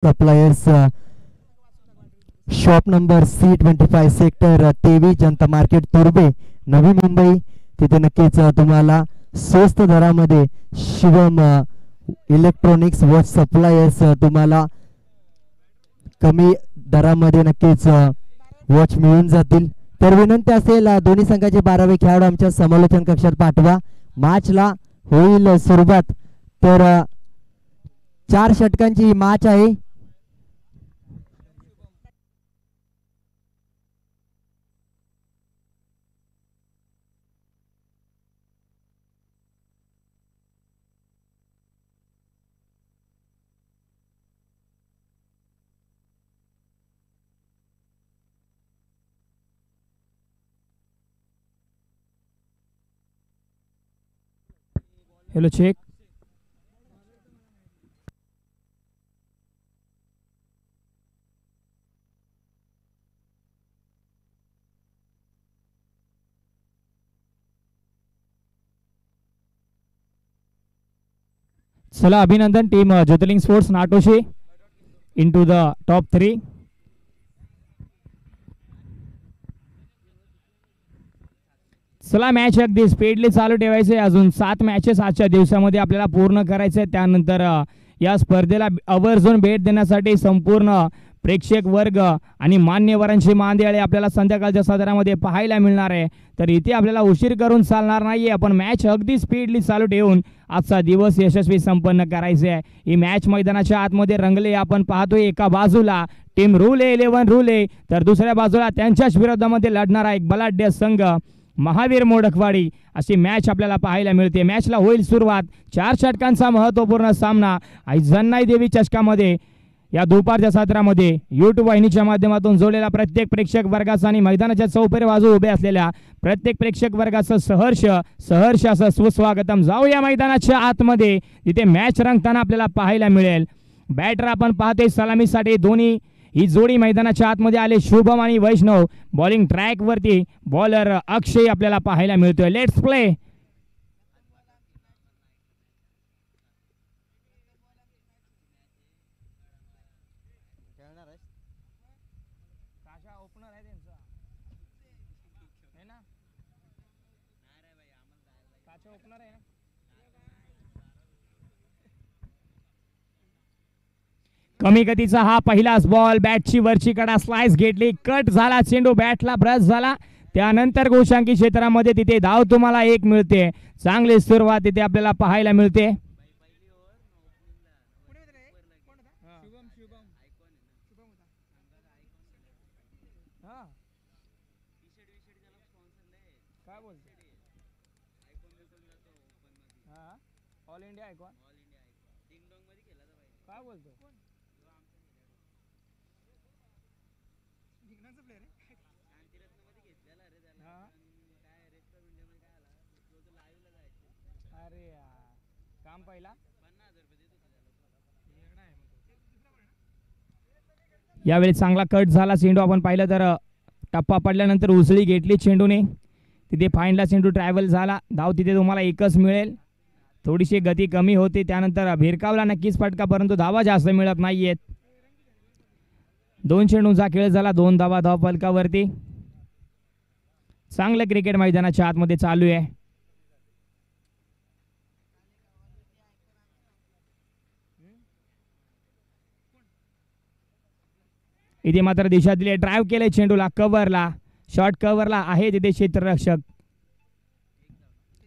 Suppliers shop number C25 sector 23 जनता market तुर्बे Navi Mumbai. तिथे नक्कीच तुम्हाला स्वस्त दरामध्ये शिवम इलेक्ट्रॉनिक्स वॉच सप्लायर्स तुम्हाला कमी दरामध्ये नक्कीच वॉच मिळून जातील. तर विनंती असेल दोन्ही संघाचे 12वे खेळाडू आमच्या समालोचन कक्षात पाठवा. मॅचला होईल सुरुवात. तर 4 षटकांची ही मॅच आहे. Hello check. चला अभिनंदन टीम ज्योतिर्लिंग स्पोर्ट्स नाटोशी into the top 3. चला मॅच अगदी स्पीडली चालू ठेवायचे. अजून 7 मॅचेस आजच्या दिवसामध्ये आपल्याला पूर्ण करायचे. त्यानंतर या स्पर्धेला आवर्जून भेट देण्यासाठी संपूर्ण प्रेक्षक वर्ग आणि मान्यवरांची मांदियाळी आपल्याला संध्याकाळच्या सदरामध्ये पाहायला मिळणार आहे. तर इथे आपल्याला उशीर करून चालणार नाहीये. आपण मॅच अगदी स्पीडली चालू ठेवून आजचा दिवस यशस्वी संपन्न करायचे आहे. ही मॅच मैदानाच्या आतमध्ये रंगले. आपण पाहतोय एका बाजूला टीम रुले 11 रुले, तर दुसऱ्या बाजूला त्यांच्याच विरोधामध्ये लढणारा एक बलाढ्य संघ महावीर मोडकवाडी. अशी मॅच आपल्याला पाहायला मिळते. मॅचला होईल सुरुवात. 4 षटकांचा महत्त्वपूर्ण सामना जन्नाई देवी चषकामध्ये या दुपारच्या सत्रामध्ये यूट्यूब वाहिनीच्या माध्यमातून जोडलेला प्रत्येक प्रेक्षक वर्गाचा आणि मैदानाच्या चौपेर बाजू उभे असलेल्या प्रत्येक प्रेक्षक वर्गाचं सहर्ष असं सुस्वागतम. जाऊया मैदानाच्या आतमध्ये. तिथे मॅच रंगताना आपल्याला पाहायला मिळेल. बॅटर आपण पाहतोय सलामीसाठी दोन्ही ही जोडी मैदानाच्या आतमध्ये आले. शुभम आणि वैष्णव. बॉलिंग ट्रॅक वरती बॉलर अक्षय आपल्याला पाहायला मिळतोय. Let's play. कमी गतीचा हा पहिलाच बॉल. बॅटची वरची कडा स्लाइस घेतली. कट झाला चेंडू. बॅटला ब्रश झाला. त्यानंतर गोशांकी क्षेत्रामध्ये तिथे धाव तुम्हाला 1 मिळते. चांगली सुरुवात तिथे आपल्याला पाहायला मिळते. ऑल इंडिया आयकॉन काय बोलतो. अरे काम पहिला यावेळी चांगला कट झाला चेंडू. आपण पाहिलं तर टप्पा पडल्यानंतर उसळी घेतली चेंडूने. तिथे फाईनला चेंडू ट्रॅव्हल झाला. धाव तिथे तुम्हाला 1च मिळेल. थोडीशी गती कमी होती. त्यानंतर भिरकावला नक्कीच फटका, परंतु धावा जास्त मिळत नाहीयेत. 2 चेंडूंचा खेळ झाला. 2 धावा धाव फलकावरती. चांगलं क्रिकेट मैदानाच्या आतमध्ये चालू आहे. इथे मात्र दिशा दिली. ड्राईव्ह केले चेंडूला कव्हरला. शॉर्ट कव्हरला आहे तिथे क्षेत्ररक्षक.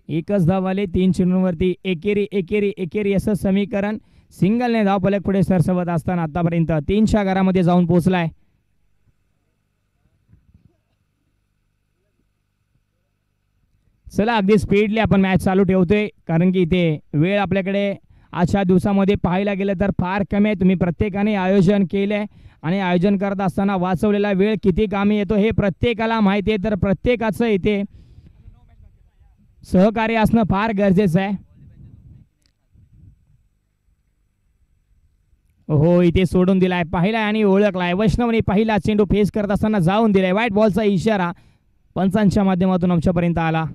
1च धाव आले 3 चेंडूंवरती. एकेरी असं समीकरण. सिंगलने धाव फलक पुढे सरसवत असताना आतापर्यंत 3च्या घरामध्ये जाऊन पोहोचलाय. चला अगदी स्पीडली आपण मॅच चालू ठेवतोय, कारण की इथे वेळ आपल्याकडे आजच्या दिवसामध्ये पाहायला गेलं तर फार कमी आहे. तुम्ही प्रत्येकाने आयोजन केलंय आणि आयोजन करत असताना वाचवलेला वेळ किती कामी येतो हे प्रत्येकाला माहिती आहे. तर प्रत्येकाचं इथे सहकार्य असणं फार गरजेचं आहे. हो इथे सोडून दिलाय. पाहिलाय आणि ओळखलाय. वैष्णवने पहिला चेंडू फेस करत असताना जाऊन दिलाय. व्हाईट बॉलचा इशारा पंचांच्या माध्यमातून आमच्यापर्यंत आला.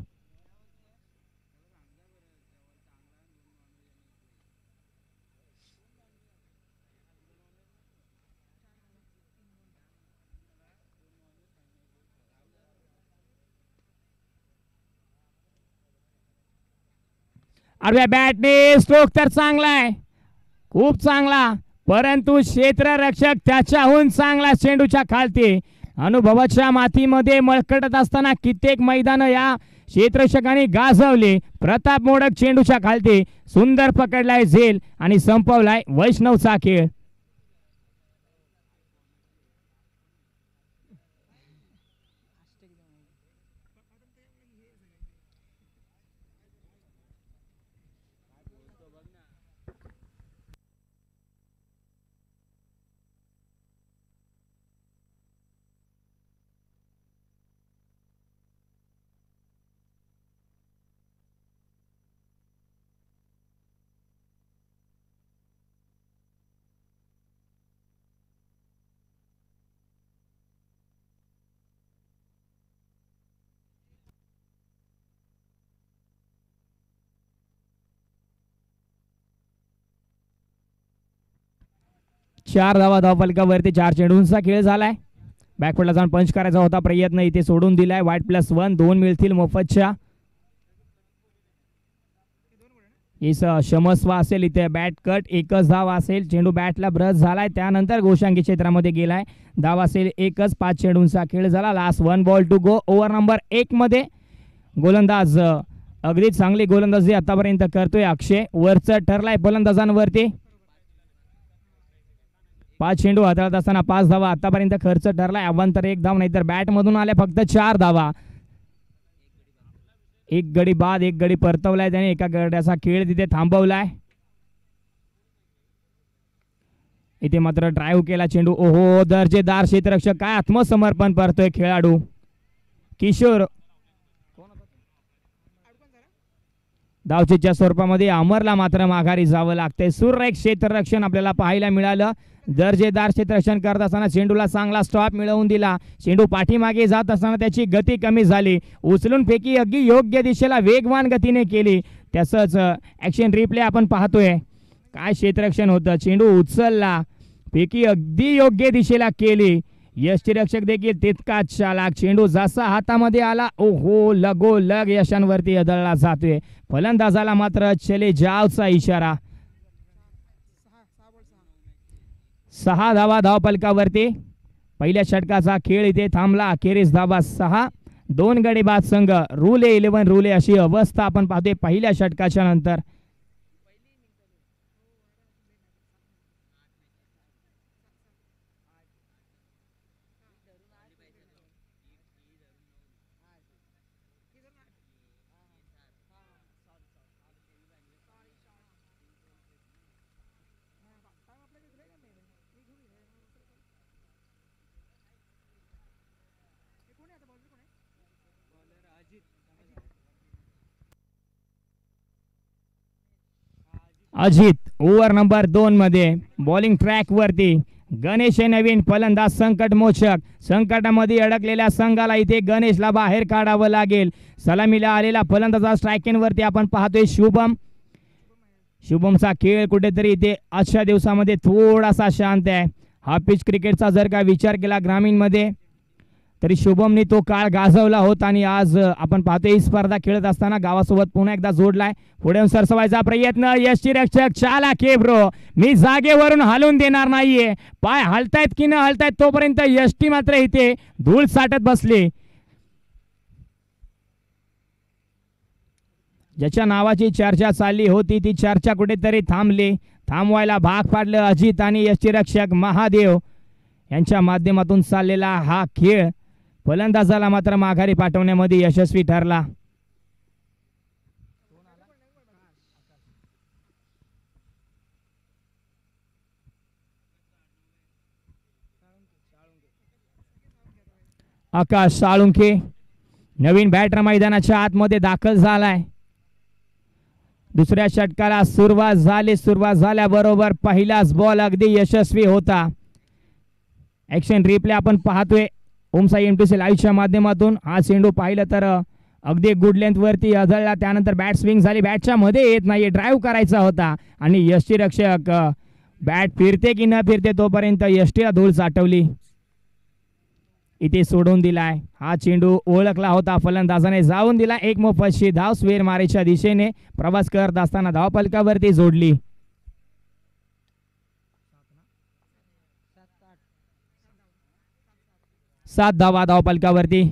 आडव्या बॅटने स्ट्रोक तर चांगला आहे, खूप चांगला, परंतु क्षेत्ररक्षक त्याच्याहून चांगला चेंडूच्या खालती अनुभवाच्या मातीमध्ये मळकटत असताना कित्येक मैदान या क्षेत्ररक्षकांनी गाजवले. प्रताप मोडक चेंडूच्या खालती सुंदर पकडलाय झेल आणि संपवलाय वैष्णवचा खेळ. चार धावा धावफलकावरती, 4 चेंडूंचा खेळ झालाय. बॅकफुटला जाऊन पंच करायचा होता प्रयत्न, इथे सोडून दिलाय. वाईट +1, 2 मिळतील मोफतच्या. क्षमस्व असेल इथे, बॅट कट, एकच धाव असेल. चेंडू बॅटला ब्रश झालाय, त्यानंतर गोशांकी क्षेत्रामध्ये गेलाय. धाव असेल एकच, 5 चेंडूंचा खेळ झाला. Last 1 ball to go. Over number 1 मध्ये गोलंदाज अगदी चांगली गोलंदाजी आतापर्यंत करतोय अक्षय. वरचं ठरलाय फलंदाजांवरती. 5 चेंडू हाताळत असताना 5 धावा आतापर्यंत खर्च ठरलाय. अवांतर 1 धाव, नाहीतर बॅट मधून आल्या फक्त 4 धावा. 1 गडी बाद, 1 गडी परतवलाय त्याने. एका गड्याचा खेळ तिथे थांबवलाय. इथे मात्र ड्राईव्ह केला चेंडू. ओहो, दर्जेदार क्षेत्ररक्षक, काय आत्मसमर्पण करतोय खेळाडू किशोर. धावचेच्या स्वरूपामध्ये अमरला मात्र माघारी जावं लागतंय. सुरेख क्षेत्ररक्षण आपल्याला पाहायला मिळालं. दर्जेदार क्षेत्ररक्षण करत असताना चेंडूला चांगला स्टॉप मिळवून दिला. चेंडू पाठीमागे जात असताना त्याची गती कमी झाली. उचलून फेकी अगदी योग्य दिशेला वेगवान गतीने केली. त्याचंच ॲक्शन रिप्ले आपण पाहतोय. काय क्षेत्ररक्षण होतं. चेंडू उचलला, फेकी अगदी योग्य दिशेला केली. यष्टीरक्षक देखील तितकाच चालाक. चेंडू जसा हातामध्ये आला, ओहो, लगोलग यशांवरती आदळला जातोय. फलंदाजाला मात्र चले जावचा इशारा. 6 धावा धावफलकावरती. पहिल्या षटकाचा खेळ इथे थांबला. अखेरीस धावा 6, 2 गडी बाद संघ. रूले 11 रूले अशी अवस्था आपण पाहतोय पहिल्या षटकाच्या नंतर. अजित ओव्हर नंबर 2 मध्ये बॉलिंग ट्रॅक वरती. गणेश हे नवीन फलंदाज संकटमोचक. संकटामध्ये अडकलेल्या संघाला इथे गणेशला बाहेर काढावं लागेल. सलामीला आलेला फलंदाज स्ट्रायकिंग वरती आपण पाहतोय शुभम. शुभमचा खेळ कुठेतरी इथे आजच्या दिवसामध्ये थोडासा शांत आहे. हा पिच क्रिकेटचा जर का विचार केला ग्रामीण मध्ये तरी शुभमने तो काळ गाजवला होता आणि आज आपण पाहतोय ही स्पर्धा खेळत असताना गावासोबत पुन्हा एकदा जोडलाय. पुढे सरसवायचा प्रयत्न. यष्टीरक्षक चालाक आहे ब्रो, मी जागेवरून हलून देणार नाहीये. पाय हलतायत की न हलतायत तोपर्यंत यष्टी मात्र इथे धूळ साठत बसली. ज्याच्या नावाची चर्चा चालली होती ती चर्चा कुठेतरी थांबली. थांबवायला भाग पाडलं अजित आणि यष्टीरक्षक महादेव यांच्या माध्यमातून चाललेला हा खेळ फलंदाजाला मात्र माघारी पाठवण्यामध्ये यशस्वी ठरला. आकाश साळुंखे नवीन बॅटर मैदानाच्या आतमध्ये दाखल झालाय. दुसऱ्या षटकाला सुरुवात झाली. सुरुवात झाल्याबरोबर पहिलाच बॉल अगदी यशस्वी होता. ॲक्शन रिप्ले आपण पाहतोय ओमसाई एमटीसी लाईव्हच्या माध्यमातून. हा चेंडू पाहिलं तर अगदी गुड लेंथ वरती आदळला. त्यानंतर बॅट स्विंग झाली, बॅटच्या मध्ये येत नाही. ड्राईव्ह करायचा होता आणि यष्टीरक्षक बॅट फिरते की न फिरते तोपर्यंत यष्टीला धूळ साठवली. इथे सोडून दिलाय. हा चेंडू ओळखला होता फलंदाजाने, जाऊन दिला. एक मोफतशी धाव स्वेर मारेच्या दिशेने प्रवास करत असताना धावफलकावरती जोडली. 7 धावा धावफलकावरती.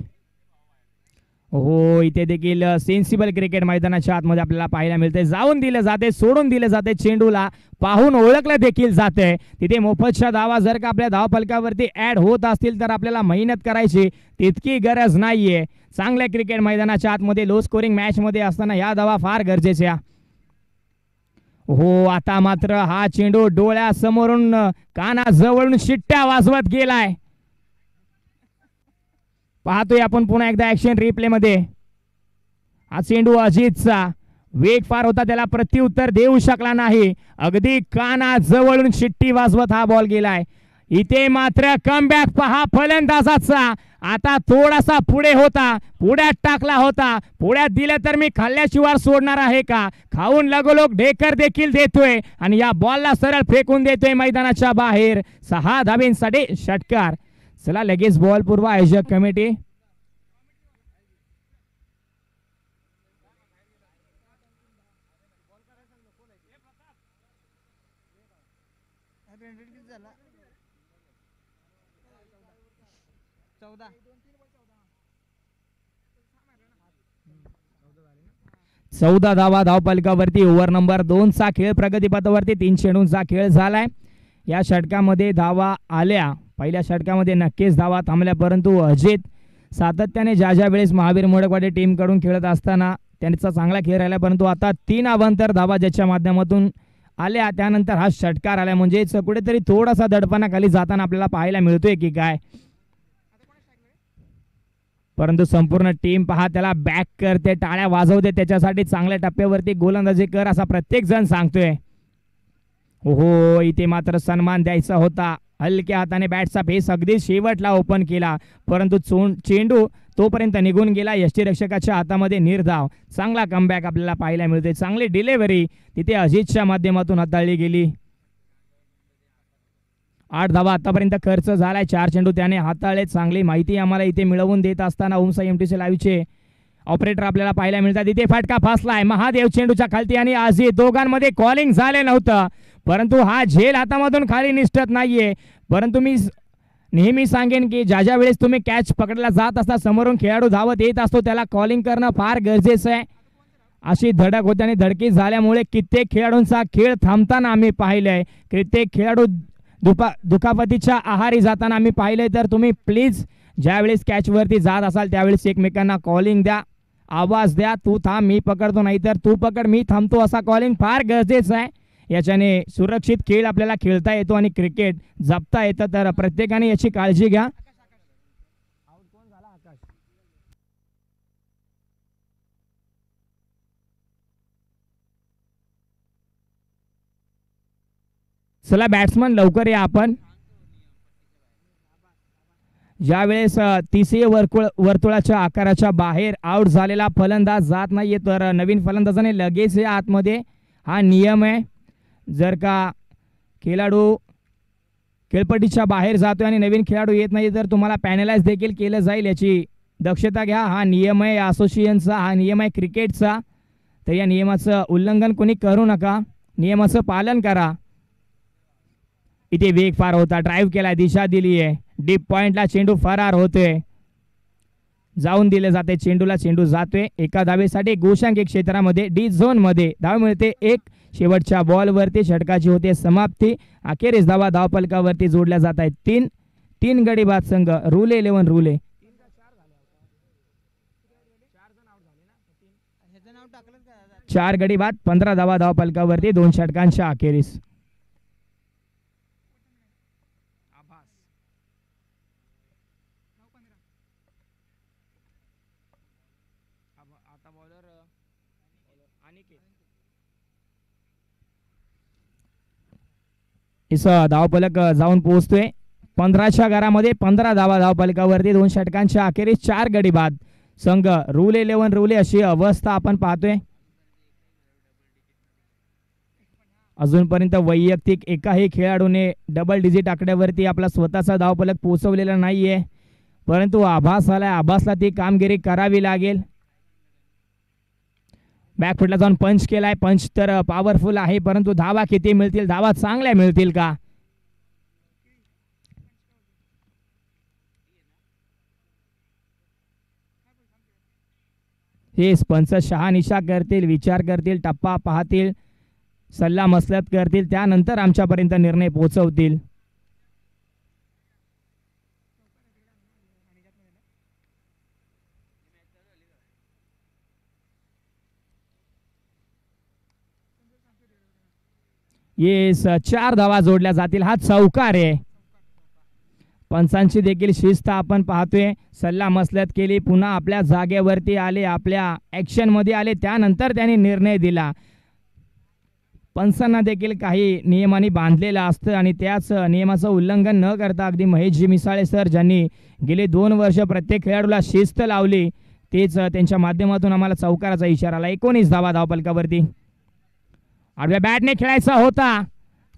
हो, इथे देखील सेन्सिबल क्रिकेट मैदानाच्या आतमध्ये आपल्याला पाहायला मिळते. जाऊन दिले जाते, सोडून दिले जाते, चेंडूला पाहून ओळखलं देखील जाते. तिथे मोफतच्या धावा जर का आपल्या धावफलकावरती ऍड होत असतील तर आपल्याला मेहनत करायची तितकी गरज नाहीये. चांगल्या क्रिकेट मैदानाच्या आतमध्ये लो स्कोरिंग मॅच मध्ये असताना या धावा फार गरजेच्या. हो, आता मात्र हा चेंडू डोळ्यासमोरून कानाजवळून शिट्ट्या वाजवत गेलाय. पाहतोय आपण पुन्हा एकदा ऍक्शन रिप्ले मध्ये. हा चेंडू अजितचा वेग फार होता, त्याला प्रत्युत्तर देऊ शकला नाही. अगदी कानाजवळून शिट्टी वाजवत हा बॉल गेलाय. इथे मात्र कमबॅक पहा फलंदाजाचा. आता थोडासा पुढे होता, पुढ्यात टाकला होता. पुढ्यात दिलं तर मी खाल्ल्याशिवाय सोडणार आहे का? खाऊन लगोलोक ढेकर देखील देतोय आणि या बॉलला सरळ फेकून देतोय मैदानाच्या बाहेर. 6 धाबींसाठी षटकार. चला लगेच बॉल पूर्व आयोजक कमिटी. चौदा धावा धावफलकावरती. ओव्हर नंबर 2 चा खेळ प्रगतीपथावरती. 3 चेंडूंचा खेळ झालाय. या षटकामध्ये धावा आल्या. पहिल्या षटकामध्ये नक्कीच धावा थांबल्या, परंतु अजित सातत्याने ज्या वेळेस महावीर मोडकवाडी टीम कडून खेळत असताना त्यांचा चांगला खेळ राहिला, परंतु आता 3 अवांतर धावा ज्याच्या माध्यमातून आल्या त्यानंतर हा षटकार आला. म्हणजेच कुठेतरी थोडासा दडपणा खाली जाताना आपल्याला पाहायला मिळतोय की काय. परंतु संपूर्ण टीम पहा त्याला बॅक करते, टाळ्या वाजवते, त्याच्यासाठी चांगल्या टप्प्यावरती गोलंदाजी कर असा प्रत्येक जण सांगतोय. हो, इथे मात्र सन्मान द्यायचा होता. हलक्या हाताने बॅटचा फेस अगदी शेवटला ओपन केला, परंतु चेंडू तोपर्यंत निघून गेला. यष्टीरक्षकाच्या हातामध्ये निर्धाव. चांगला कमबॅक आपल्याला पाहायला मिळते. चांगली डिलिव्हरी तिथे अजितच्या माध्यमातून हाताळली गेली. 8 धावा आतापर्यंत खर्च झालाय. 4 चेंडू त्याने हाताळले. चांगली माहिती आम्हाला इथे मिळवून देत असताना ओमसा एमटीसी लाईव्हचे ऑपरेटर आपल्याला पाहायला मिळतात. इथे फटका फासलाय महादेव चेंडूच्या खालती आणि अजित दोघांमध्ये कॉलिंग झाले नव्हतं, परंतु हा झेल हातामधून खाली निसटत नाहीये. परंतु मी नेहमी सांगेन की ज्या वेळेस तुम्ही कॅच पकडला जात असता, समोरून खेळाडू धावत येत असतो, त्याला कॉलिंग करणं फार गरजेचं आहे. अशी धडक होते आणि धडकी झाल्यामुळे कित्येक खेळाडूंचा खेळ थांबताना आम्ही पाहिलंय. कित्येक खेळाडू दुखापतीच्या आहारी जाताना आम्ही पाहिलंय. तर तुम्ही प्लीज ज्यावेळेस कॅचवरती जात असाल त्यावेळेस एकमेकांना कॉलिंग द्या, आवाज द्या. तू थांब मी पकडतो, नाही तर तू पकड मी थांबतो, असा कॉलिंग फार गरजेचं आहे. याच्याने सुरक्षित खेळ आपल्याला खेळता येतो आणि क्रिकेट जपता येतं. तर प्रत्येकाने याची काळजी घ्या. चला बॅट्समन लवकर या. आपण ज्यावेळेस 30 वर्तुळाच्या आकाराच्या बाहेर आउट झालेला फलंदाज जात नाहीये, तर नवीन फलंदाजाने लगेच या आतमध्ये. हा नियम आहे. जर का खेळाडू खेळपट्टीच्या बाहेर जातोय आणि नवीन खेळाडू येत नाही तर तुम्हाला पॅनलाइज देखील केलं जाईल, याची दक्षता घ्या. हा नियम आहे असोसिएशनचा, हा नियम आहे क्रिकेटचा. तर या नियमाचं उल्लंघन कोणी करू नका, नियमाचं पालन करा. इथे वेग फार होता, ड्राईव्ह केला, दिशा दिली आहे. डीप पॉइंटला चेंडू फरार होतोय, जाऊन दिले जाते चेंडूला. चेंडू जातोय एका धावेसाठी गोशांकी क्षेत्रामध्ये डी झोन मध्ये. धाव मिळते 1. शेवटच्या बॉलवरती षटकाची होते समाप्ती. अखेरीस धावा धावफलकावरती जोडल्या जात आहेत 3. 3 गडी बाद संघ रुले 11 रुले. 4 गडी बाद 15 धावा धावफलकावरती 2 षटकांच्या अखेरीस. इस धावफलक जाऊन पोहोचतोय 15च्या घरामध्ये. 15 धावा धावफलकावरती 2 षटकांच्या अखेरीस 4 गडी बाद संघ रुले 11 रुले अशी अवस्था आपण पाहतोय. अजूनपर्यंत वैयक्तिक एकाही खेळाडूने डबल डिजिट आकड्यावरती आपला स्वतःचा धावफलक पोहोचवलेला नाहीये. परंतु आभास आलाय, आभासला ती कामगिरी करावी लागेल. बॅकफुटला जाऊन पंच केलाय, पंच तर पॉवरफुल आहे, परंतु धावा किती मिळतील, धावा चांगल्या मिळतील का? हे पंच शहानिशा करतील, विचार करतील, टप्पा पाहतील, सल्ला मसलत करतील, त्यानंतर आमच्यापर्यंत निर्णय पोहोचवतील. येस 4 धावा जोडल्या जातील. हा चौकार आहे. पंचांची देखील शिस्त आपण पाहतोय. सल्ला मसलत केली, पुन्हा आपल्या जागेवरती आले, आपल्या ऍक्शन मध्ये आले, त्यानंतर त्यांनी निर्णय दिला. पंचांना देखील काही नियमांनी बांधलेलं असतं आणि त्याच नियमाचं उल्लंघन न करता अगदी महेशजी मिसाळे सर ज्यांनी गेले 2 वर्ष प्रत्येक खेळाडूला शिस्त लावली, तेच त्यांच्या माध्यमातून आम्हाला चौकाराचा इशारा आला. 19 धावा धावपलकावरती. आडव्या बॅटने खेळायचा होता,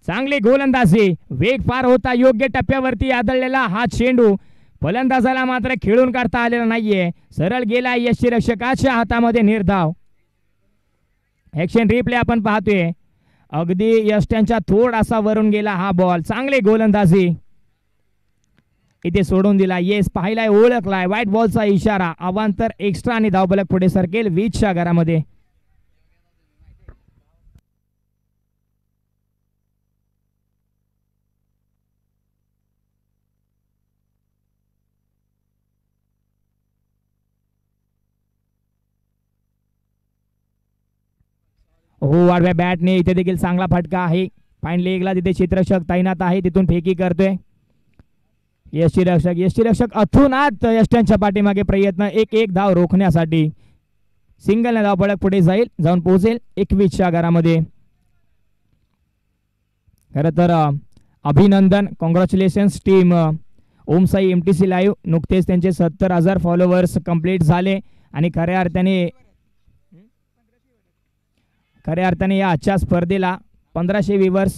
चांगली गोलंदाजी, वेग फार होता, योग्य टप्प्यावरती आदळलेला हा चेंडू फलंदाजाला मात्र खेळून काढता आलेला नाहीये. सरळ गेला यष्टीरक्षकाच्या हातामध्ये निर्धाव. ऍक्शन रिप्ले आपण पाहतोय, अगदी यष्ट्यांच्या थोडासा वरून गेला हा बॉल. चांगली गोलंदाजी इथे सोडून दिला. येस पाहिलाय, ओळखलाय, व्हाईट बॉलचा इशारा. अवांतर एक्स्ट्रा आणि धावपलक पुढे सरकेल 20च्या घरामध्ये. हो, आडव्या बॅटने इथे देखील चांगला फटका आहे. फाईन लेगला तिथे क्षेत्ररक्षक तैनात आहे, तिथून फेकी करतोय यष्टीरक्षक अथुनात यष्ट्यांच्या पाठीमागे प्रयत्न. 1-1 धाव रोखण्यासाठी. सिंगल धाव पडक पुढे जाऊन पोहोचेल 21च्या घरामध्ये. खरं तर अभिनंदन, congratulations team Om Sai MTC live. नुकतेच त्यांचे 70,000 फॉलोअर्स कंप्लीट झाले आणि खऱ्या अर्थाने या आजच्या स्पर्धेला 1500 व्ह्यूवर्स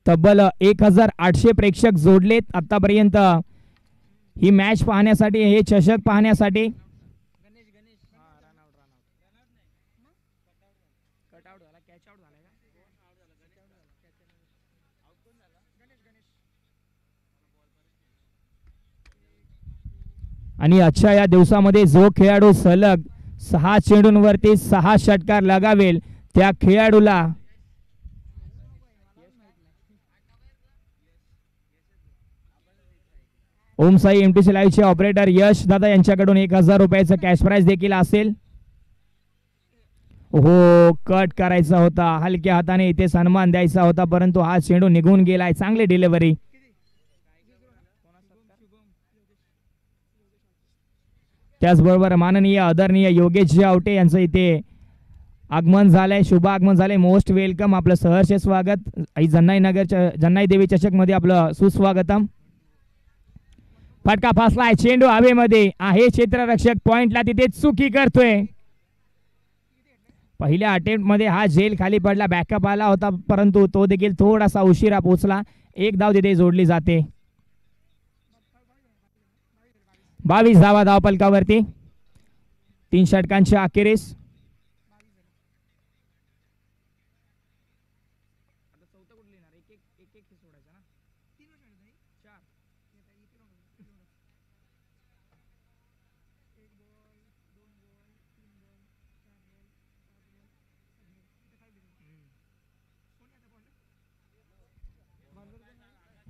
तब्बल 1800 प्रेक्षक जोडलेत आतापर्यंत ही मॅच पाहण्यासाठी, हे चषक पाहण्यासाठी. आणि आजच्या या दिवसामध्ये जो खेळाडू सलग 6 चेंडूंवरती 6 षटकार लगावेल त्या खेळाडूला ओमसाई MTC लाईव्हचे ऑपरेटर यश दादा यांच्याकडून 1000 रुपयाचं कॅश प्राइज देखील असेल. हो, कट करायचा होता, हलक्या हाताने इथे सन्मान द्यायचा होता, परंतु हा चेंडू निघून गेलाय. चांगली डिलिव्हरी. त्याचबरोबर माननीय आदरणीय योगेशजी आवटे यांचं इथे आगमन झालंय, शुभ आगमन झालंय. मोस्ट वेलकम, आपलं सहर्ष स्वागत. जन्नाई देवी चषक मध्ये आपलं सुस्वागतम. फटका फासलाय, चेंडू हवेमध्ये आहे, क्षेत्ररक्षक पॉइंटला तिथे चुकी करतोय. पहिल्या अटेम्प्ट मध्ये हा झेल खाली पडला, बॅकअप आला होता, परंतु तो देखील थोडासा उशिरा पोहोचला. 1 धाव तिथे जोडली जाते. 22 धावा धावपलकावरती. 3 षटकांच्या अखेरीस.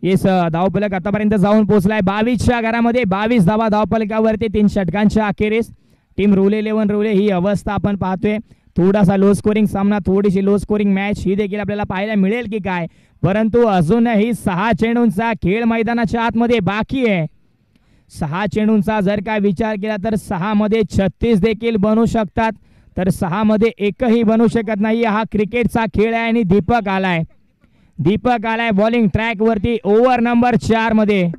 येस धावपलक आतापर्यंत जाऊन पोहोचलाय 22च्या घरामध्ये. 22 धावा धावपलकावरती 3 षटकांच्या अखेरीस. टीम रुले 11 रुले ही अवस्था आपण पाहतोय. थोडासा लो स्कोरिंग सामना, थोडीशी लो स्कोरिंग मॅच ही देखील आपल्याला पाहायला मिळेल की काय, परंतु अजूनही 6 चेंडूंचा खेळ मैदानाच्या आतमध्ये बाकी आहे. 6 चेंडूंचा जर का विचार केला तर 6 मध्ये 36 देखील बनू शकतात, तर 6 मध्ये एकही बनू शकत नाही. हा क्रिकेटचा खेळ आहे आणि दीपक आलाय बॉलिंग ट्रॅक वरती ओव्हर नंबर 4 मध्ये.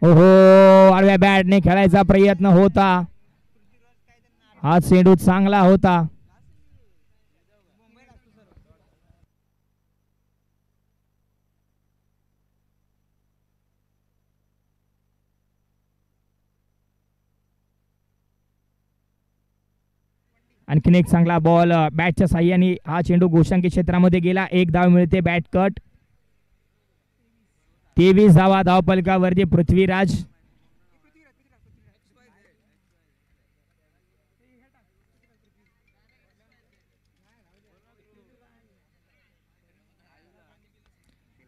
हो हो, आडव्या बॅटने खेळायचा प्रयत्न होता. हा चेंडू चांगला होता. आणखीन एक चांगला बॉल बॅटच्या साह्याने हा चेंडू गोशांकी क्षेत्रामध्ये गेला. एक धाव मिळते. Bat cut. 23 धावा धावपलकावरती पृथ्वीराज.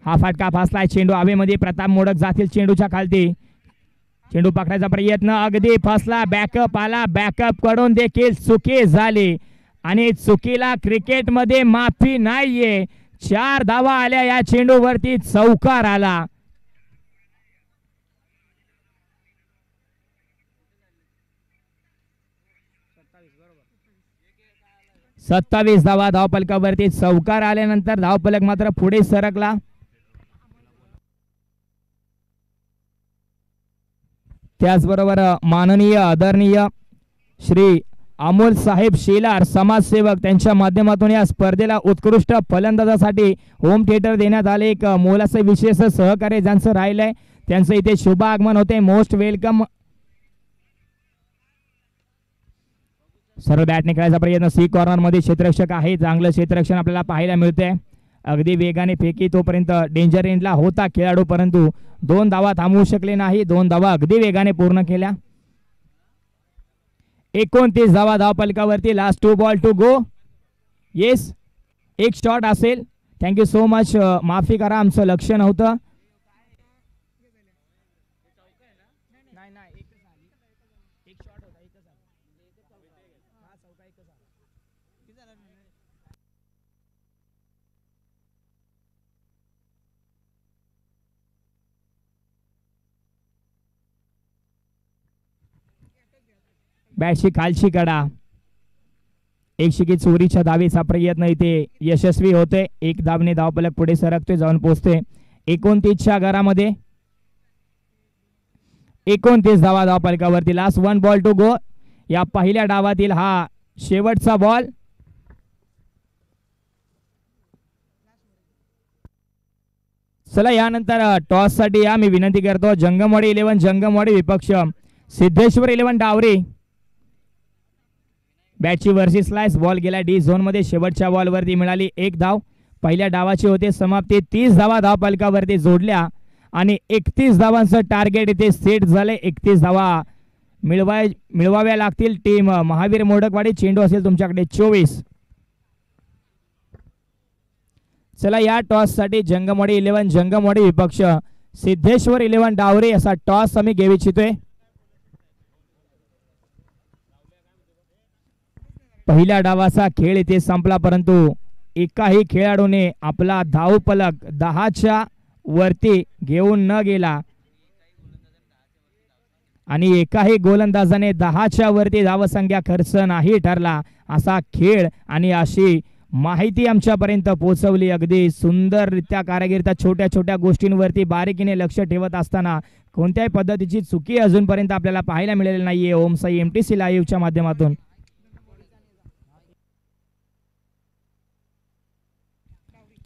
हा फटका फासलाय. चेंडू हवेमध्ये. प्रताप मोडक जातील चेंडूच्या खालती. चेंडू पकडायचा प्रयत्न अगदी फसला. बॅकअप आला. बॅकअप कडून देखील चुकी झाली आणि चुकीला क्रिकेटमध्ये माफी नाहीये. 4 धावा आल्या या चेंडूवरती. चौकार आला. 27 धावा धावपलकावरती. चौकार आल्यानंतर धावपलक मात्र पुढे सरकला. त्याचबरोबर माननीय आदरणीय श्री अमोल साहेब शेलार समाजसेवक त्यांच्या माध्यमातून या स्पर्धेला उत्कृष्ट फलंदाजासाठी होम थिएटर देण्यात आले. एक मोलाचं विशेष सहकार्य ज्यांचं राहिलंय त्यांचं इथे शुभ आगमन होते. Most welcome. सरळ बॅटने खेळायचा प्रयत्न. सी कॉर्नर मध्ये क्षेत्ररक्षक आहे. चांगलं क्षेत्ररक्षण आपल्याला पाहायला मिळतंय. अगदी वेगाने फेकी तोपर्यंत डेंजर एंडला होता खेळाडू, परंतु 2 धावा थांबवू शकले नाही. 2 धावा अगदी वेगाने पूर्ण केल्या. 29 धावा धावपलकावरती. Last 2 ball to go. Yes, एक शॉट असेल. Thank you so much. माफी करा, आमचं लक्ष नव्हतं. बॅटची खालची कडा. एक शिकी चोरीच्या धावेचा प्रयत्न इथे यशस्वी होते. एक धावने धावपलक पुढे सरकतोय, जाऊन पोहोचते 29च्या घरामध्ये. 29 धावा धावपलकावरती. Last 1 ball to go. या पहिल्या डावातील हा शेवटचा बॉल. चला यानंतर टॉस साठी या मी विनंती करतो. जंगमवाडी 11 जंगमवाडी विपक्ष सिद्धेश्वर 11 डावरे. बॅटची वरची स्लाइस. बॉल गेला डी झोन मध्ये. शेवटच्या बॉल वरती मिळाली 1 धाव. पहिल्या डावाची होते समाप्ती. 30 धावा धावपलकावरती जोडल्या आणि 31 धावांचं टार्गेट इथे सेट झाले. 31 धावा मिळवाव्या लागतील टीम महावीर मोडकवाडी. चेंडू असेल तुमच्याकडे 24. चला या टॉस साठी जंगमवाडी 11 जंगमवाडी विपक्ष सिद्धेश्वर 11 डावरे असा टॉस आम्ही घेऊ इच्छितोय. पहिल्या डावाचा खेळ इथे संपला, परंतु एकाही खेळाडूने आपला धावपलक 10च्या वरती घेऊन न गेला आणि एकाही गोलंदाजाने 10च्या वरती धावसंख्या खर्च नाही ठरला. असा खेळ आणि अशी माहिती आमच्यापर्यंत पोहोचवली. अगदी सुंदररित्या कारागिरता छोट्या छोट्या गोष्टींवरती बारीकीने लक्ष ठेवत असताना कोणत्याही पद्धतीची चुकी अजूनपर्यंत आपल्याला पाहायला मिळालेली नाहीये. ओम साई MTC लाईव्हच्या माध्यमातून.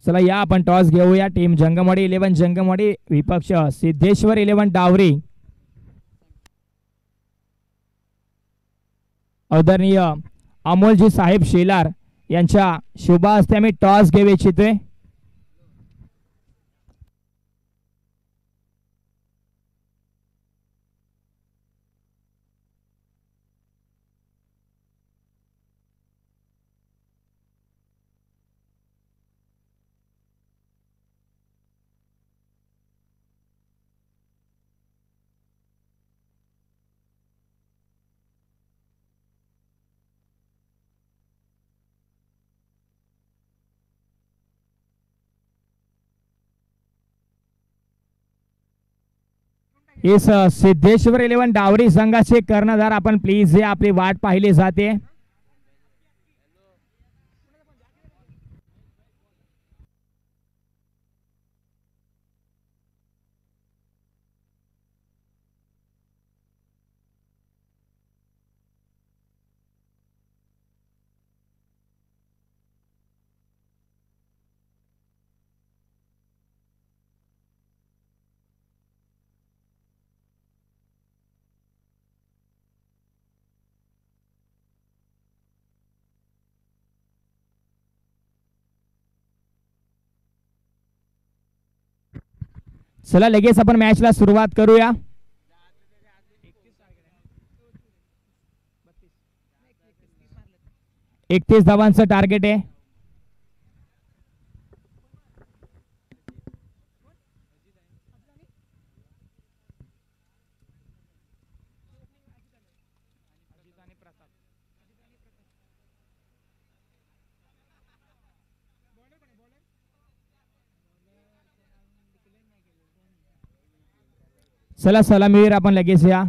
चला या आपण टॉस घेऊया. टीम जंगमवाडी 11 जंगमवाडी विपक्ष सिद्धेश्वर 11 डावरे. आदरणीय अमोलजी साहेब शेलार यांच्या शुभ हस्ते आम्ही टॉस घेऊ इच्छितोय. इस सिद्धेश्वर 11 डावरी संघाचे कर्णधार आपण प्लीज हे आपली वाट पाहिली जाते. चला लगेच आपण मॅचला सुरुवात करूया. 31 धावांचं टार्गेट आहे. चला सलामीवीर आपण लगेच या.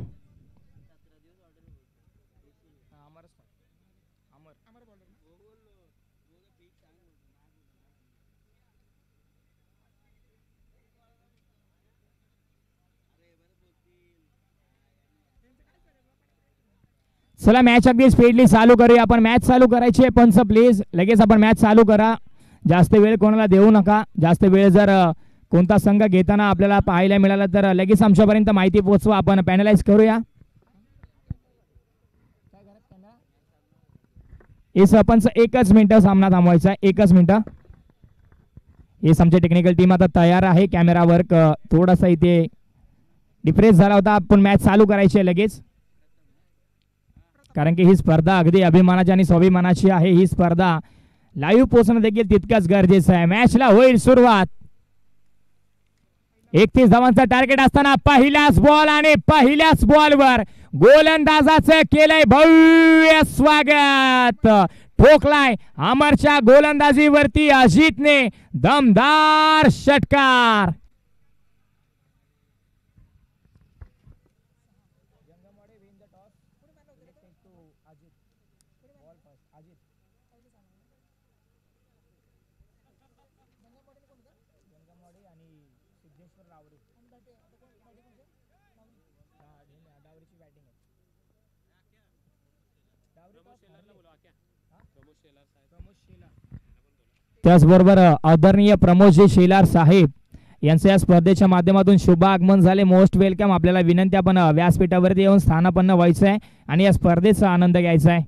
चला मॅच अगदी स्पीडली चालू करूया आपण. मॅच चालू करायची आहे पंच प्लीज लगेच आपण मॅच चालू करा. जास्त वेळ कोणाला देऊ नका. जास्त वेळ जर कोणता संघ घेताना आपल्याला पाहायला मिळाला तर लगेच आमच्यापर्यंत माहिती पोहोचवा. आपण पॅनलाइज करूया. हे सरपंच एकच मिनिट सामना थांबवायचा आहे. एकच मिनिट. हे आमची टेक्निकल टीम आता तयार आहे. कॅमेरा वर्क थोडासा इथे डिफ्रेस झाला होता. आपण मॅच चालू करायची आहे लगेच, कारण की ही स्पर्धा अगदी अभिमानाची आणि स्वाभिमानाची आहे. ही स्पर्धा लाईव्ह पोहोचणं देखील तितकंच गरजेचं आहे. मॅचला होईल सुरुवात. 31 धावांचा टार्गेट असताना पहिल्याच बॉल आणि पहिल्याच बॉलवर गोलंदाजाचं केलंय भव्य स्वागत. ठोकलाय अमरच्या गोलंदाजीवरती अजितने दमदार षटकार. त्याचबरोबर आदरणीय प्रमोदजी शेलार साहेब यांचं या स्पर्धेच्या माध्यमातून शुभ आगमन झाले. Most welcome. आपल्याला विनंती आपण व्यासपीठावरती येऊन स्थानापन्न व्हायचं आहे आणि या स्पर्धेचा आनंद घ्यायचा आहे.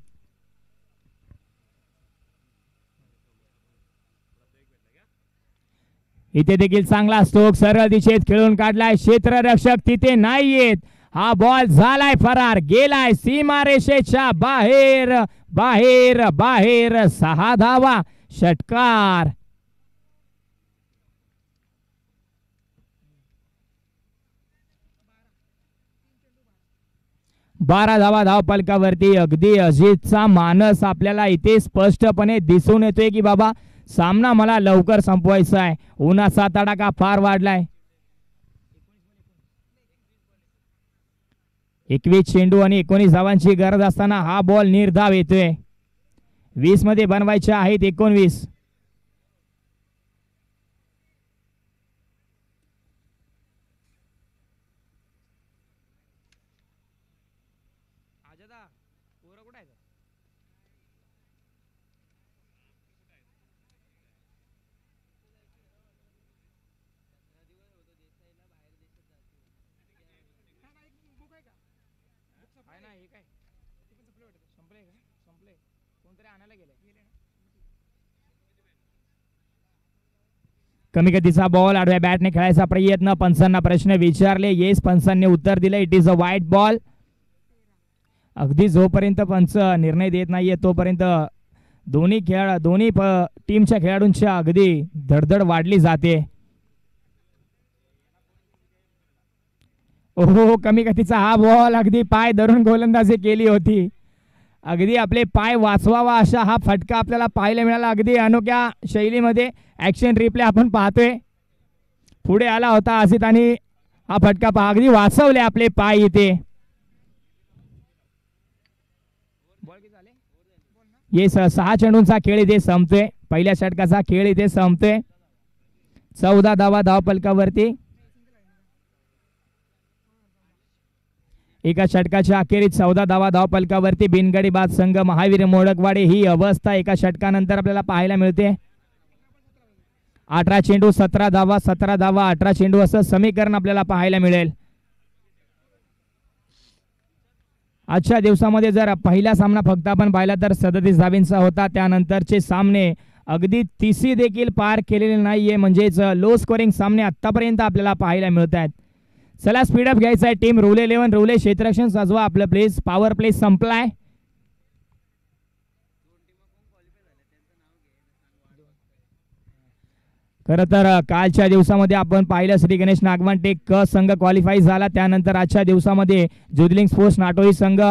इथे देखील चांगला स्ट्रोक सरळ दिशेत खेळून काढलाय. क्षेत्ररक्षक तिथे नाहीयेत. हा बॉल झालाय फरार, गेलाय सीमारेषेच्या बाहेर बाहेर बाहेर. 6 धावा षटकार. बारा धावा धावफलकावरती. अगदी अजितचा मानस आपल्याला इथे स्पष्टपणे दिसून येतोय की बाबा सामना मला लवकर संपवायचा आहे. उन्हाचा तडाखा फार वाढलाय. 21 चेंडू आणि 19 धावांची गरज असताना हा बॉल निर्धाव येतोय. 20 मध्ये बनवायचे आहेत 19. कमी गतीचा बॉल आडव्या बॅटने खेळायचा प्रयत्न. पंचांना प्रश्न विचारले. येस पंचांनी उत्तर दिले. इट इज अ वाईट बॉल. अगदी जोपर्यंत पंच निर्णय देत नाहीये तोपर्यंत दोन्ही टीमच्या खेळाडूंच्या अगदी धडधड वाढली जाते. ओहो कमी गतीचा हा बॉल. अगदी पाय धरून गोलंदाजी केली होती. अगदी आपले पाय वाचवावा अशा हा फटका आपल्याला पाहायला मिळाला. अगदी अनोख्या शैलीमध्ये ऍक्शन रिप्ले आपण पाहतोय. पुढे आला होता अजित आणि हा फटका पहा. अगदी वाचवले आपले पाय इथे. ये 6 चेंडूंचा खेळ इथे संपतोय. पहिल्या षटकाचा खेळ इथे संपतोय. 14 धावा धावफलकावरती. एका षटकाच्या अखेरीत 14 धावा धावफलकावरती. बिनगडी बाद संघ महावीर मोडकवाडे. ही अवस्था एका षटकानंतर आपल्याला पाहायला मिळते. 18 चेंडू 17 धावा, 17 धावा 18 चेंडू असं समीकरण आपल्याला पाहायला मिळेल. आजच्या दिवसामध्ये जर पहिला सामना फक्त आपण पाहिला तर 37 धावींचा होता. त्यानंतरचे सामने अगदी तिसी देखील पार केलेले नाहीये, म्हणजेच लो स्कोरिंग सामने आतापर्यंत आपल्याला पाहायला मिळत आहेत. चला स्पीडअप घ्यायचा आहे. टीम रुले 11 रुले क्षेत्ररक्षण सजवा. आपलं प्लेस पॉवर प्ले संपलाय. खरं तर कालच्या दिवसामध्ये आपण पाहिलं श्री गणेश नागवंटे क संघ क्वालिफाय झाला. त्यानंतर आजच्या दिवसामध्ये ज्युदलिंग स्पोर्ट्स नाटोरी संघ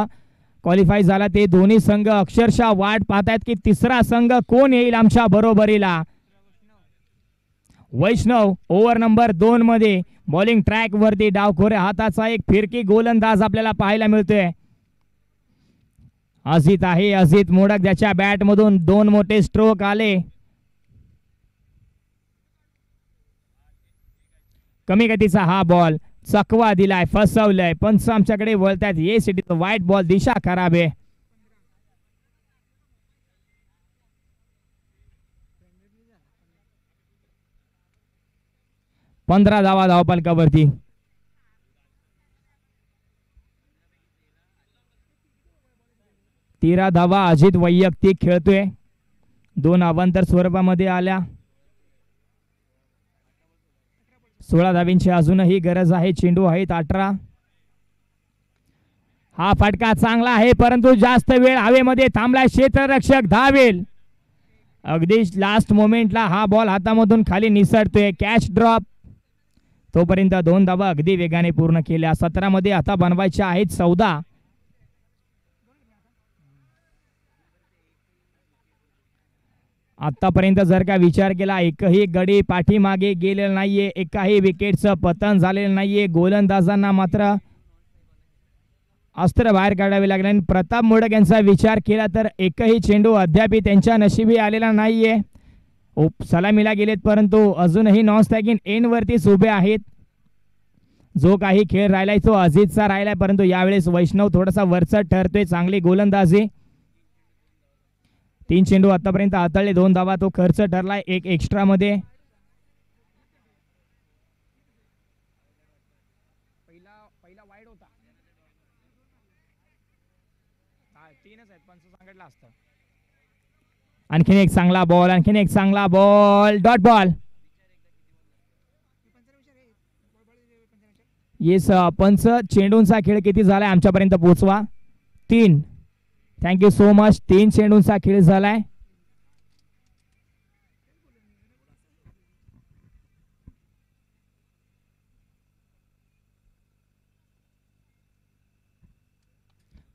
क्वालिफाय झाला. ते दोन्ही संघ अक्षरशः वाट पाहतायत की तिसरा संघ कोण येईल आमच्या बरोबरीला. वैष्णव ओव्हर नंबर 2 मध्ये बॉलिंग ट्रॅक वरती डावखोऱ्या हाताचा एक फिरकी गोलंदाज आपल्याला पाहायला मिळतोय. अजित आहे, अजित मोडक, ज्याच्या बॅट मधून 2 मोठे स्ट्रोक आले. कमी गतीचा हा बॉल चकवा दिलाय, फसवलंय. पंच आमच्याकडे वळतात. ये सिटी वाईट बॉल, दिशा खराब आहे. 15 धावा धावफलकावरती. तेरा धावा अजित वैयक्तिक खेळतोय. 2 अवांतर स्वरूपामध्ये आल्या. 16 धावींची अजूनही गरज आहे. चेंडू आहेत 18. हा फटका चांगला आहे, परंतु जास्त वेळ हवेमध्ये थांबलाय. क्षेत्ररक्षक धावेल. अगदी लास्ट मोमेंटला हा बॉल हातामधून खाली निसटतोय. Catch drop. तोपर्यंत 2 धावा अगदी वेगाने पूर्ण केल्या. 17 मध्ये आता बनवायच्या आहेत 14. आतापर्यंत जर का विचार केला एकही गडी पाठीमागे गेलेला नाहीये, एकाही विकेटचं पतन झालेलं नाहीये. गोलंदाजांना मात्र अस्त्र बाहेर काढावे लागले. आणि प्रताप मोडक यांचा विचार केला तर एकही चेंडू अद्याप त्यांच्या नशिबी आलेला नाहीये. सलामीला गेलेत, परंतु अजूनही नॉन स्ट्रायकिंग एंड वरतीच उभे आहेत. जो काही खेळ राहिलाय तो अजितचा राहिलाय, परंतु यावेळेस वैष्णव थोडासा वरचढ ठरतोय. चांगली गोलंदाजी. 3 चेंडू आतापर्यंत हाताळले. 2 धावा तो खर्च ठरलाय. 1 एक्स्ट्रा मध्ये. पहिला वाईड होता. 3च आहेत, पंच सांगितलं असतं. आणखीन एक चांगला बॉल, आणखीन एक चांगला बॉल. Dot ball. येस पंच, चेंडूंचा खेळ किती झालाय आमच्यापर्यंत पोहोचवा. 3. Thank you so much. 3 चेंडूंचा खेळ झालाय.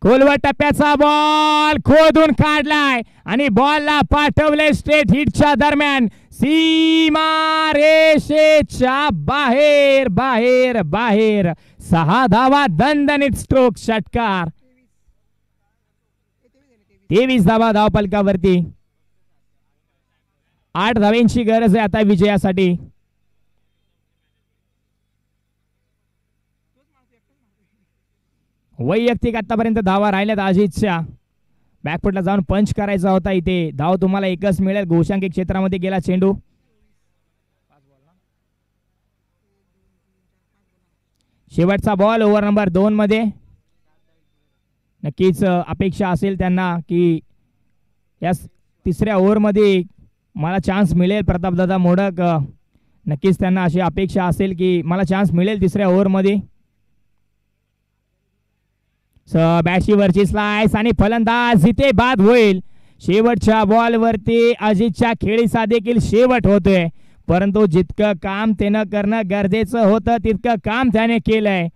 खोलवर टप्प्याचा बॉल खोदून काढलाय आणि बॉलला पाठवले स्ट्रेट हिटच्या दरम्यान. सीमा रेषेच्या बाहेर बाहेर बाहेर. 6 धावा, दणदणीत स्ट्रोक, षटकार. 23 धावा धावफलकावरती. 8 धावांची गरज आहे आता विजयासाठी. वैयक्तिक आतापर्यंत धावा राहिल्यात अजितच्या. बॅकफुटला जाऊन पंच करायचा होता. इथे धाव तुम्हाला एकच मिळेल. घोषांकी क्षेत्रामध्ये गेला चेंडू. शेवटचा बॉल ओव्हर नंबर 2 मध्ये. नक्कीच अपेक्षा असेल त्यांना की या तिसऱ्या ओव्हरमध्ये मला चान्स मिळेल. प्रतापदादा मोडक, नक्कीच त्यांना अशी अपेक्षा असेल की मला चान्स मिळेल तिसऱ्या ओव्हरमध्ये. बॅटशी वरची स्लाइस आणि फलंदाज इथे बाद होईल. शेवटच्या बॉलवरती अजितच्या खेळीचा देखील शेवट होतोय, परंतु जितकं काम त्यानं करणं गरजेचं होतं तितकं काम त्याने केलंय.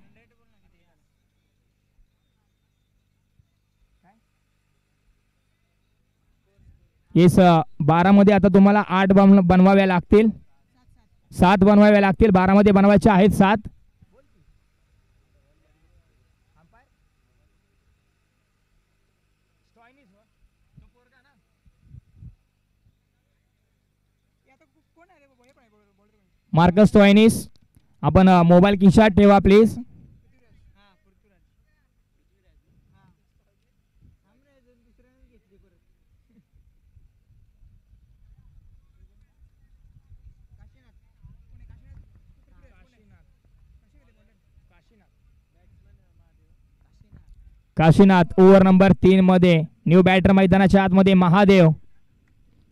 येस 12 मध्ये आता तुम्हाला 8 बनवाव्या लागतील. 7 बनवाव्या लागतील. 12 मध्ये बनवायच्या आहेत 7. मार्कस स्टॉयनिस, आपण मोबाईल खिशात ठेवा प्लीज. काशीनाथ ओव्हर नंबर 3 मध्ये. न्यू बॅटर मैदानाच्या आतमध्ये महादेव.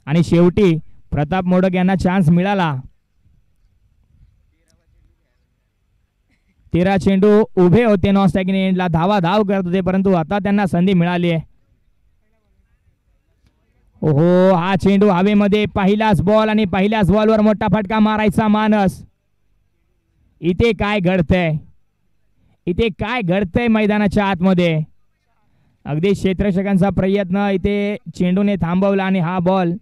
आणि शेवटी प्रताप मोडक यांना चान्स मिळाला. 13 चेंडू उभे होते नॉन स्ट्रायकिंग एंडला, धाव करत होते, परंतु आता त्यांना संधी मिळाली आहे. ओहो, हा चेंडू हवेमध्ये, पहिलाच बॉल आणि पहिल्याच बॉलवर मोठा फटका मारायचा मानस. इथे काय घडतंय मैदानाच्या आतमध्ये. अगदी क्षेत्ररक्षकांचा प्रयत्न इथे चेंडूने थांबवला आणि हा बॉल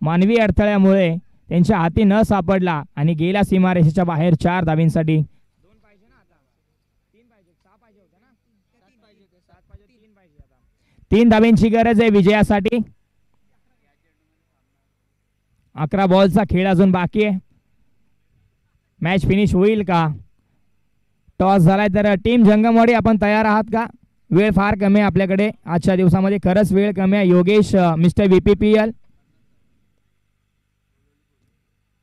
मानवी अडथळ्यामुळे त्यांच्या हाती न सापडला आणि गेला सीमारेषेच्या बाहेर 4 धावींसाठी. 3 धावींची गरज आहे विजयासाठी. 11 बॉलचा खेळ अजून बाकी आहे. मॅच फिनिश होईल का? टॉस झालाय तर टीम जंगमवाडी आपण तयार आहात का? वेळ फार कमी आहे आपल्याकडे आजच्या दिवसामध्ये, खरंच वेळ कमी आहे. योगेश मिस्टर VPPL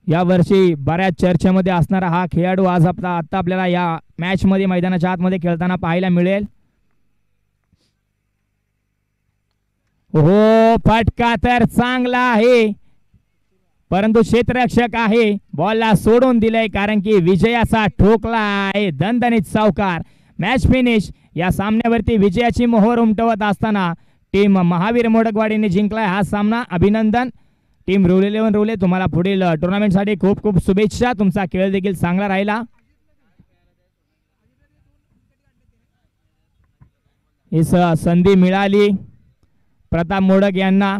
या वर्षी बऱ्याच चर्चेमध्ये असणारा हा खेळाडू आज आता आपल्याला या मॅच मध्ये मैदानाच्या आतमध्ये खेळताना पाहायला मिळेल. हो, फटका तर चांगला आहे, परंतु क्षेत्ररक्षक आहे बॉलला सोडून दिलंय, कारण की विजयाचा ठोकला आहे दणदणीत चौकार. Match finish. या सामन्यावरती विजयाची मोहर उमटवत असताना टीम महावीर मोडकवाडीने जिंकलाय हा सामना. अभिनंदन टीम रूल 11 रूले. तुम्हाला पुढील टुर्नामेंटसाठी खूप खूप शुभेच्छा. तुमचा खेळ देखील चांगला राहिला. ही संधी मिळाली प्रताप मोडक यांना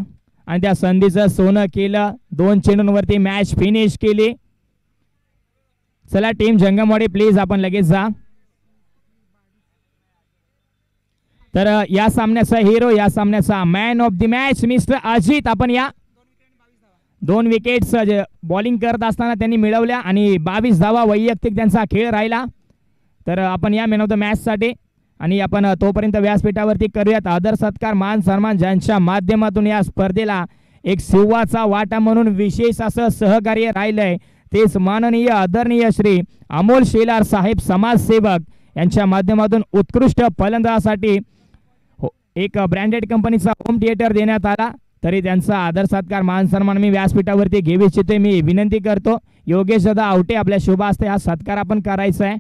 आणि त्या संधीचं सोनं केलं. 2 चेंडूंवरती मॅच फिनिश केली. चला टीम जंगमवाडी प्लीज आपण लगेच जा. तर या सामन्याचा हिरो, या सामन्याचा man of the match mister Ajit आपण या. 2 विकेट्स बॉलिंग करत असताना त्यांनी मिळवल्या आणि 22 धावा वैयक्तिक त्यांचा खेळ राहिला. तर आपण या मॅन ऑफ द मॅच साठी आणि आपण तोपर्यंत व्यासपीठावरती करूयात आदर सत्कार मान सन्मान, ज्यांच्या माध्यमातून या स्पर्धेला एक सिंहाचा वाटा म्हणून विशेष असं सहकार्य राहिलंय, तेच माननीय आदरणीय श्री अमोल शेलार साहेब समाजसेवक यांच्या माध्यमातून उत्कृष्ट फलंदाजासाठी एक ब्रँडेड कंपनीचा होम थिएटर देण्यात आला. तरी त्यांचा आदर सत्कार मान सन्मान मी व्यासपीठावरती घेऊ इच्छिते. मी विनंती करतो योगेश दादा आवटे आपल्या शुभ हस्ते हा सत्कार आपण करायचा आहे.